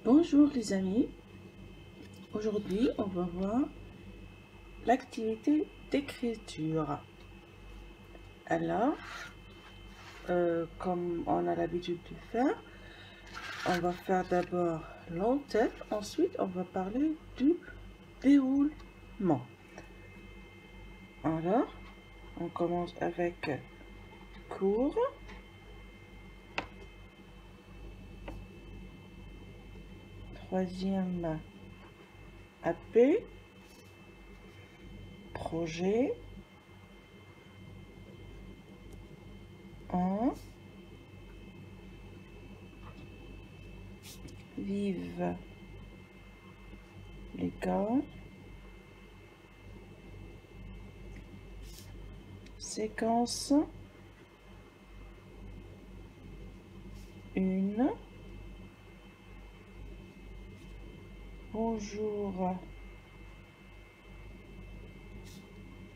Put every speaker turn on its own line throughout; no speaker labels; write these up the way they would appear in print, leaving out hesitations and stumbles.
Bonjour les amis, aujourd'hui on va voir l'activité d'écriture. Alors, comme on a l'habitude de faire, on va faire d'abord l'entête, ensuite on va parler du déroulement. Alors, on commence avec cours. Troisième AP, projet 1, vive l'école, séquence 1, bonjour,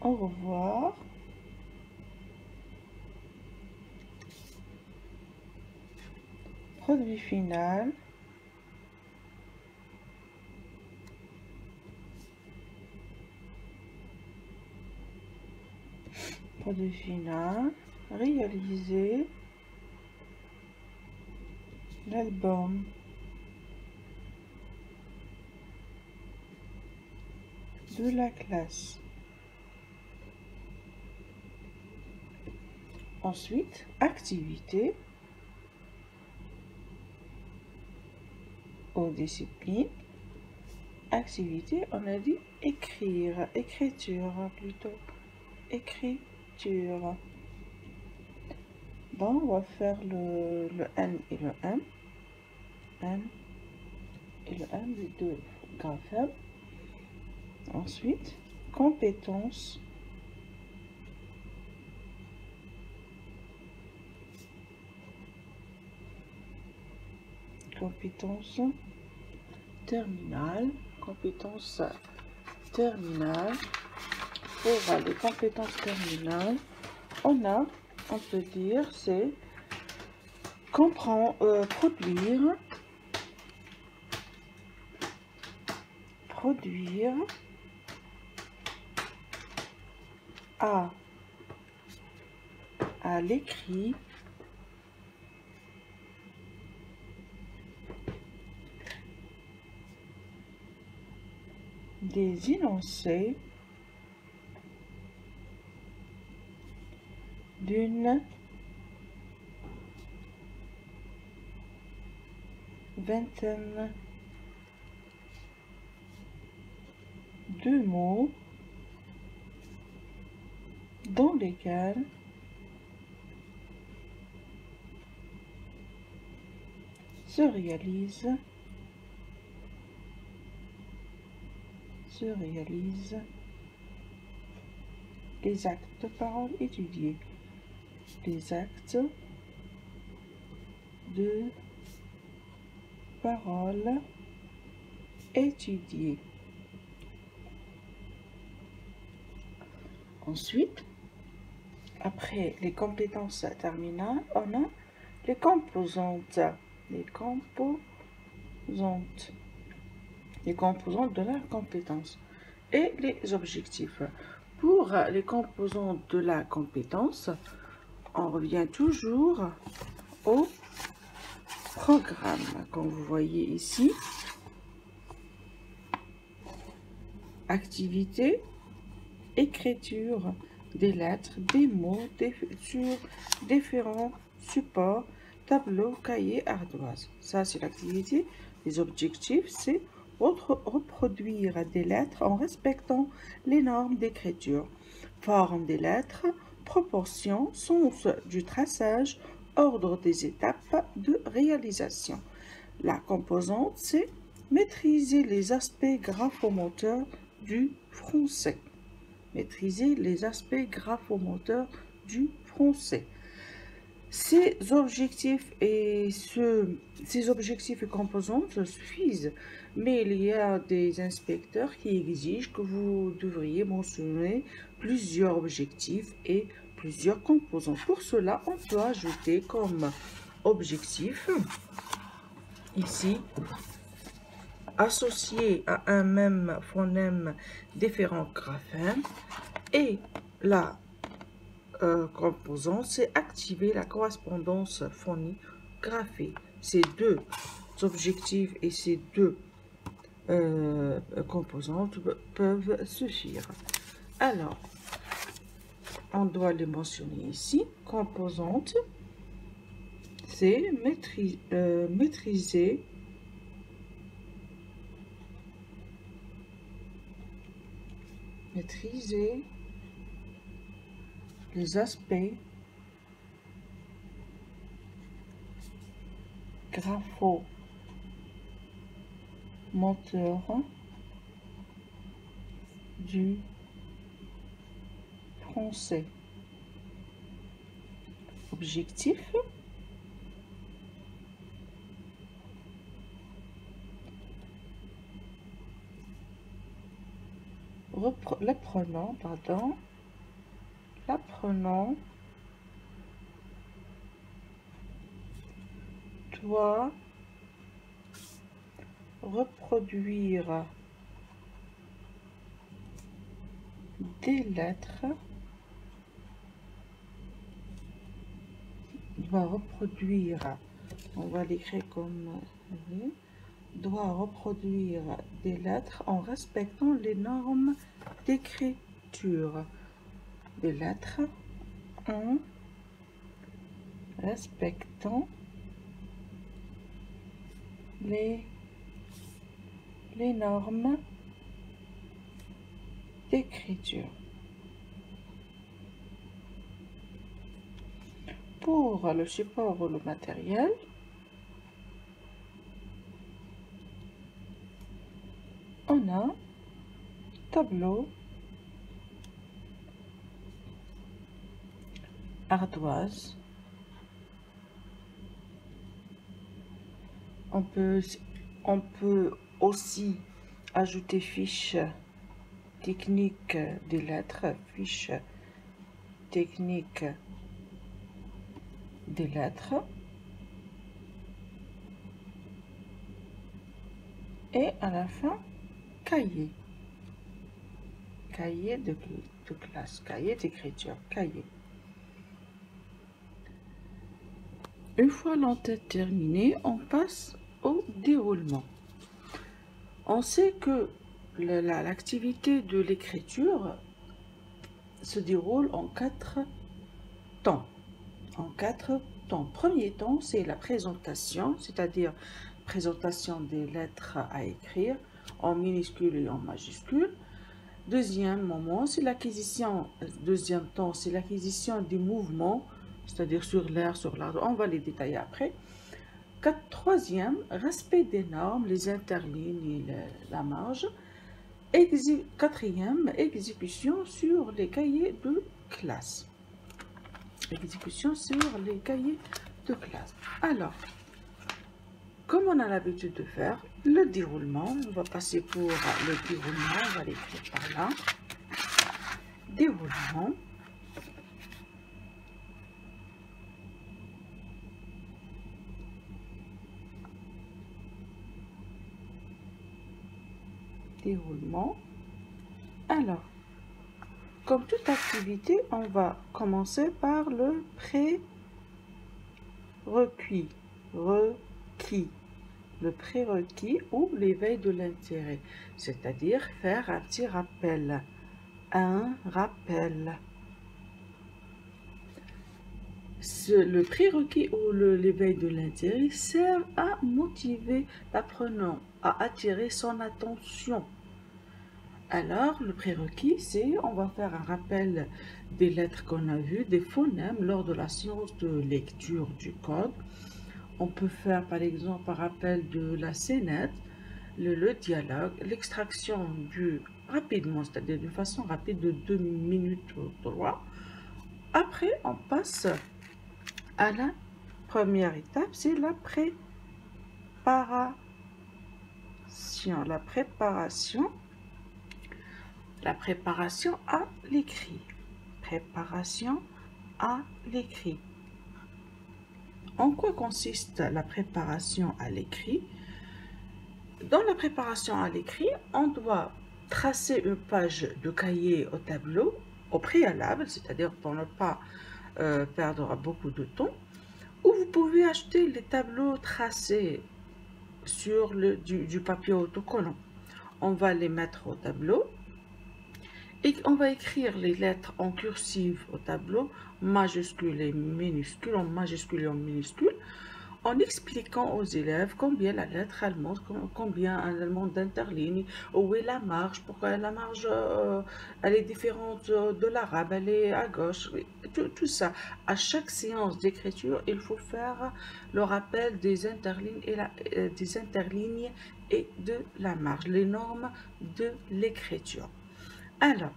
au revoir, produit final, réaliser l'album, de la classe. Ensuite, activité aux disciplines. Activité, on a dit écrire, écriture plutôt, écriture. Bon, on va faire le N et le M. N et le M, les deux graphèmes. Ensuite, compétences. Compétences terminales. Compétences terminales. Pour les compétences terminales, on peut dire, c'est comprendre, produire à l'écrit, des énoncés d'une vingtaine de mots dans lesquels se réalise les actes de parole étudiés. Les actes de parole étudiés. Ensuite, après les compétences terminales, on a les composantes. Les composantes de la compétence et les objectifs. Pour les composantes de la compétence, on revient toujours au programme, comme vous voyez ici. Activité, écriture des lettres, des mots sur différents supports, tableau, cahier, ardoise. Ça, c'est l'activité. Les objectifs, c'est reproduire des lettres en respectant les normes d'écriture. Forme des lettres, proportion, sens du traçage, ordre des étapes de réalisation. La composante, c'est maîtriser les aspects graphomoteurs du français. Maîtriser les aspects graphomoteurs du français. Ces objectifs et composantes suffisent, mais il y a des inspecteurs qui exigent que vous devriez mentionner plusieurs objectifs et plusieurs composantes. Pour cela, on peut ajouter comme objectif ici associer à un même phonème différents graphèmes. Et la composante, c'est activer la correspondance phonique graphée. Ces deux objectifs et ces deux composantes peuvent suffire. Alors, on doit les mentionner ici. Composante, c'est maîtriser les aspects graphomoteurs du français. Objectif, l'apprenant doit reproduire des lettres, on va l'écrire comme doit reproduire des lettres en respectant les normes d'écriture. Des lettres en respectant les normes d'écriture. Pour le support ou le matériel, on a tableau, ardoise. On peut aussi ajouter fiche technique des lettres, fiche technique des lettres, et à la fin cahier de classe, cahier d'écriture, cahier. Une fois l'entête terminée, on passe au déroulement. On sait que l'activité de l'écriture se déroule en 4 temps. Premier temps, c'est la présentation, c'est-à-dire présentation des lettres à écrire en minuscules et en majuscules. Deuxième temps, c'est l'acquisition des mouvements, c'est-à-dire sur l'air, sur l'arbre. On va les détailler après. Troisième, respect des normes, les interlignes et la marge. Quatrième, exécution sur les cahiers de classe. Alors, comme on a l'habitude de faire, le déroulement, on va passer pour le déroulement, on va l'écrire par là. Déroulement. Alors, comme toute activité, on va commencer par le prérequis, le prérequis ou l'éveil de l'intérêt, c'est-à-dire faire un petit rappel, le prérequis ou l'éveil de l'intérêt sert à motiver l'apprenant, à attirer son attention. Alors, le prérequis, c'est, on va faire un rappel des lettres qu'on a vues, des phonèmes lors de la séance de lecture du code. On peut faire, par exemple, un rappel de la scénette, le dialogue, l'extraction rapidement, c'est-à-dire de façon rapide de 2 minutes ou 3. Après, on passe à la première étape, c'est la préparation. La préparation à l'écrit. En quoi consiste la préparation à l'écrit? Dans la préparation à l'écrit, on doit tracer une page de cahier au tableau au préalable, c'est-à-dire pour ne pas perdre beaucoup de temps, ou vous pouvez acheter les tableaux tracés sur du papier autocollant. On va les mettre au tableau et on va écrire les lettres en cursive au tableau, majuscules et minuscules, en majuscules et en minuscules, en expliquant aux élèves combien la lettre elle montre, combien elle montre d'interlignes, où est la marge, pourquoi la marge elle est différente de l'arabe, elle est à gauche, tout ça. À chaque séance d'écriture, il faut faire le rappel des interlignes et de la marge, les normes de l'écriture. Alors,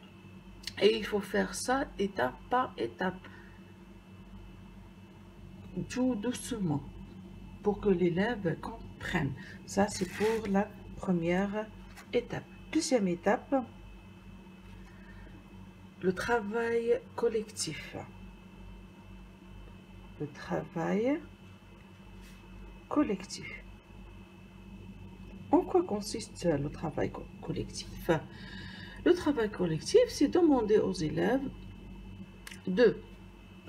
et il faut faire ça étape par étape, tout doucement, pour que l'élève comprenne. Ça, c'est pour la première étape. Deuxième étape, le travail collectif. Le travail collectif. En quoi consiste le travail collectif? Le travail collectif, c'est demander aux élèves de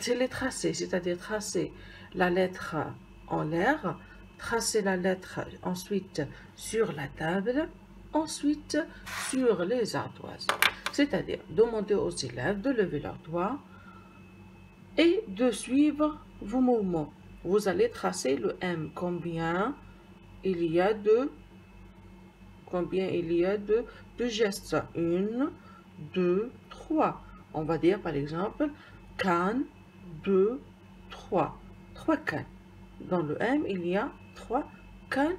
les tracer, c'est-à-dire tracer la lettre en l'air, tracer la lettre ensuite sur la table, ensuite sur les ardoises. C'est-à-dire demander aux élèves de lever leurs doigts et de suivre vos mouvements. Vous allez tracer le M, combien il y a de gestes. 1, 2, 3. On va dire par exemple canne, 2, 3. 3 cannes. Dans le M, il y a 3 cannes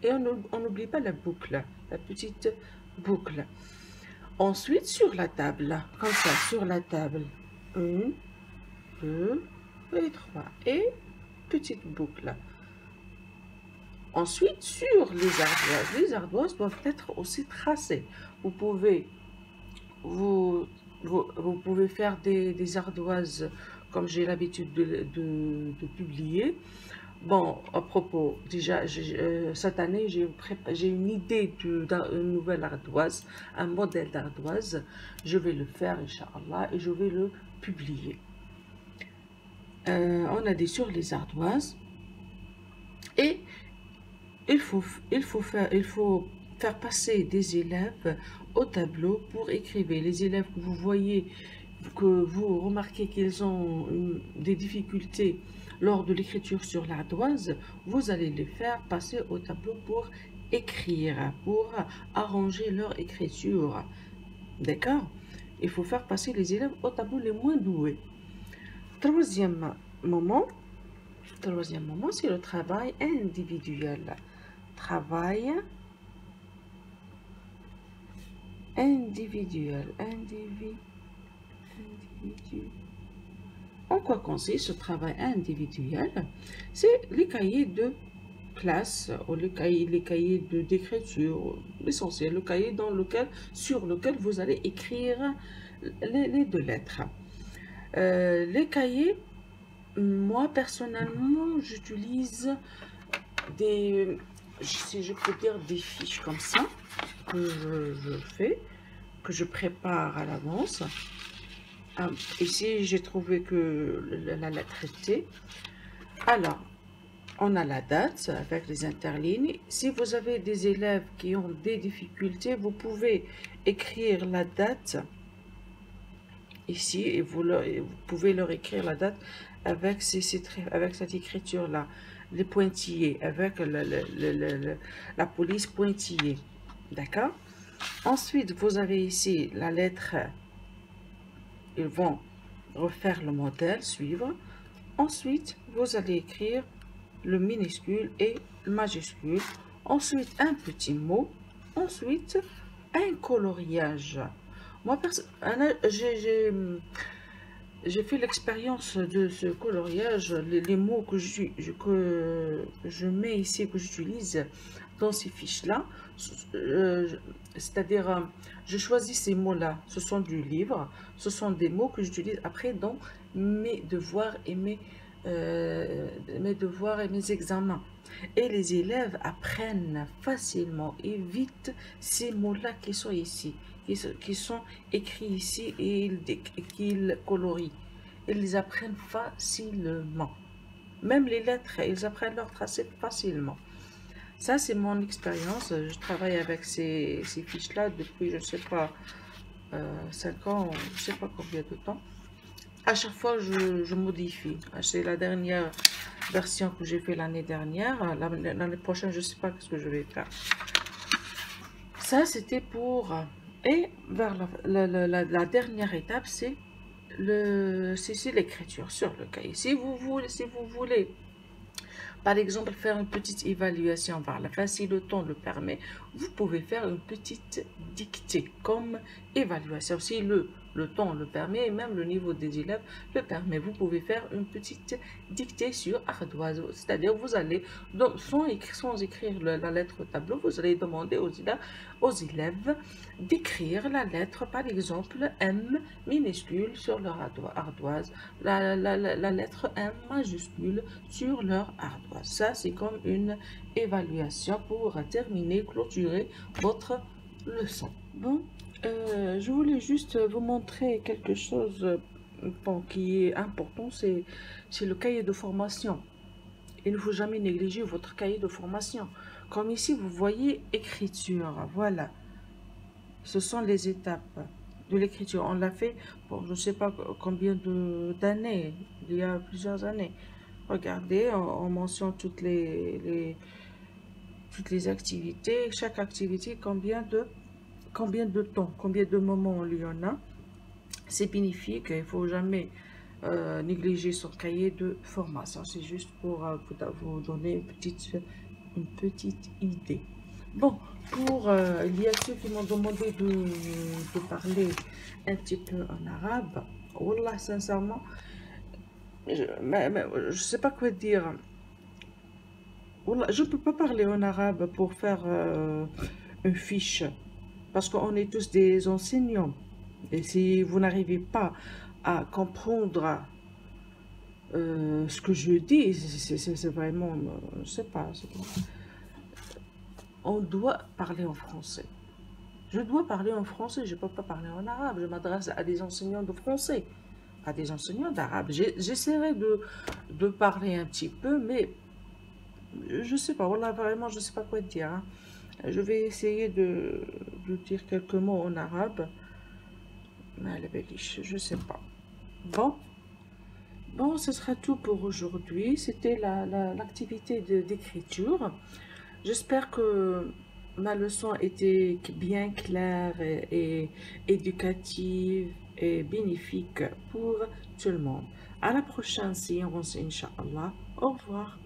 et on n'oublie pas la boucle, la petite boucle. Ensuite, sur la table, comme ça, sur la table, 1, 2 et 3. Et petite boucle. Ensuite, sur les ardoises doivent être aussi tracées. Vous pouvez faire des ardoises comme j'ai l'habitude de publier. Bon, à propos, déjà, cette année, j'ai une idée d'une nouvelle ardoise, un modèle d'ardoise. Je vais le faire, Inch'Allah, et je vais le publier. On a dit sur les ardoises. Et il faut faire passer des élèves au tableau pour écrire. Les élèves que vous voyez, que vous remarquez qu'ils ont des difficultés lors de l'écriture sur l'ardoise, vous allez les faire passer au tableau pour écrire, pour arranger leur écriture. D'accord? Il faut faire passer les élèves au tableau les moins doués. Troisième moment, c'est le travail individuel. Travail individuel. En quoi consiste ce travail individuel? C'est les cahiers de classe ou les cahiers d'écriture, l'essentiel, le cahier sur lequel vous allez écrire les deux lettres. Les cahiers, moi personnellement, j'utilise des, si je peux dire, des fiches comme ça que je prépare à l'avance. Ici, j'ai trouvé que la lettre était. Alors, on a la date avec les interlignes. Si vous avez des élèves qui ont des difficultés, vous pouvez écrire la date ici et vous pouvez leur écrire la date avec cette écriture-là, les pointillés, avec la police pointillée. D'accord? Ensuite, vous avez ici la lettre. Ils vont refaire le modèle, suivre. Ensuite, vous allez écrire le minuscule et le majuscule. Ensuite, un petit mot. Ensuite, un coloriage. Moi, j'ai fait l'expérience de ce coloriage. Les mots que je mets ici, que j'utilise dans ces fiches-là, c'est-à-dire, je choisis ces mots-là. Ce sont du livre. Ce sont des mots que j'utilise après dans mes devoirs et mes mes devoirs et mes examens. Et les élèves apprennent facilement et vite ces mots-là qui sont ici, qui sont écrits ici et qu'ils colorient. Ils les apprennent facilement. Même les lettres, ils apprennent leur tracé facilement. Ça, c'est mon expérience. Je travaille avec ces fiches-là depuis, je ne sais pas, 5 ans, je ne sais pas combien de temps. À chaque fois, je modifie. C'est la dernière version que j'ai fait l'année dernière. L'année prochaine, je ne sais pas ce que je vais faire. Ça, c'était pour... Et vers la dernière étape, c'est l'écriture sur le cahier. Si vous voulez, par exemple, faire une petite évaluation par la fin, si le temps le permet, vous pouvez faire une petite dictée comme évaluation. Si le temps le permet et même le niveau des élèves le permet, vous pouvez faire une petite dictée sur ardoise. C'est-à-dire, vous allez, sans écrire la lettre au tableau, vous allez demander aux élèves d'écrire la lettre, par exemple, M minuscule sur leur ardoise, la lettre M majuscule sur leur ardoise. Ça, c'est comme une évaluation pour terminer, clôturer votre leçon. Bon, je voulais juste vous montrer quelque chose qui est important, c'est le cahier de formation. Il ne faut jamais négliger votre cahier de formation. Comme ici, vous voyez écriture, voilà. Ce sont les étapes de l'écriture. On l'a fait pour je ne sais pas combien d'années, il y a plusieurs années. Regardez, on mentionne toutes les activités, chaque activité, combien de temps, combien de moments il y en a. C'est bénéfique, il ne faut jamais négliger son cahier de formation. C'est juste pour vous donner une petite idée. Bon, il y a ceux qui m'ont demandé de parler un petit peu en arabe. Wallah, sincèrement, je sais pas quoi dire. Wallah, je ne peux pas parler en arabe pour faire une fiche, parce qu'on est tous des enseignants. Et si vous n'arrivez pas à comprendre ce que je dis, c'est vraiment, je sais pas. On doit parler en français. Je dois parler en français, je ne peux pas parler en arabe. Je m'adresse à des enseignants de français, à des enseignants d'arabe. J'essaierai de parler un petit peu, mais je ne sais pas. Voilà, vraiment, je ne sais pas quoi dire. Hein. Je vais essayer de dire quelques mots en arabe. Mais je ne sais pas. Bon, ce sera tout pour aujourd'hui. C'était l'activité d'écriture. J'espère que ma leçon était bien claire et éducative et bénéfique pour tout le monde. À la prochaine séance, Inch'Allah. Au revoir.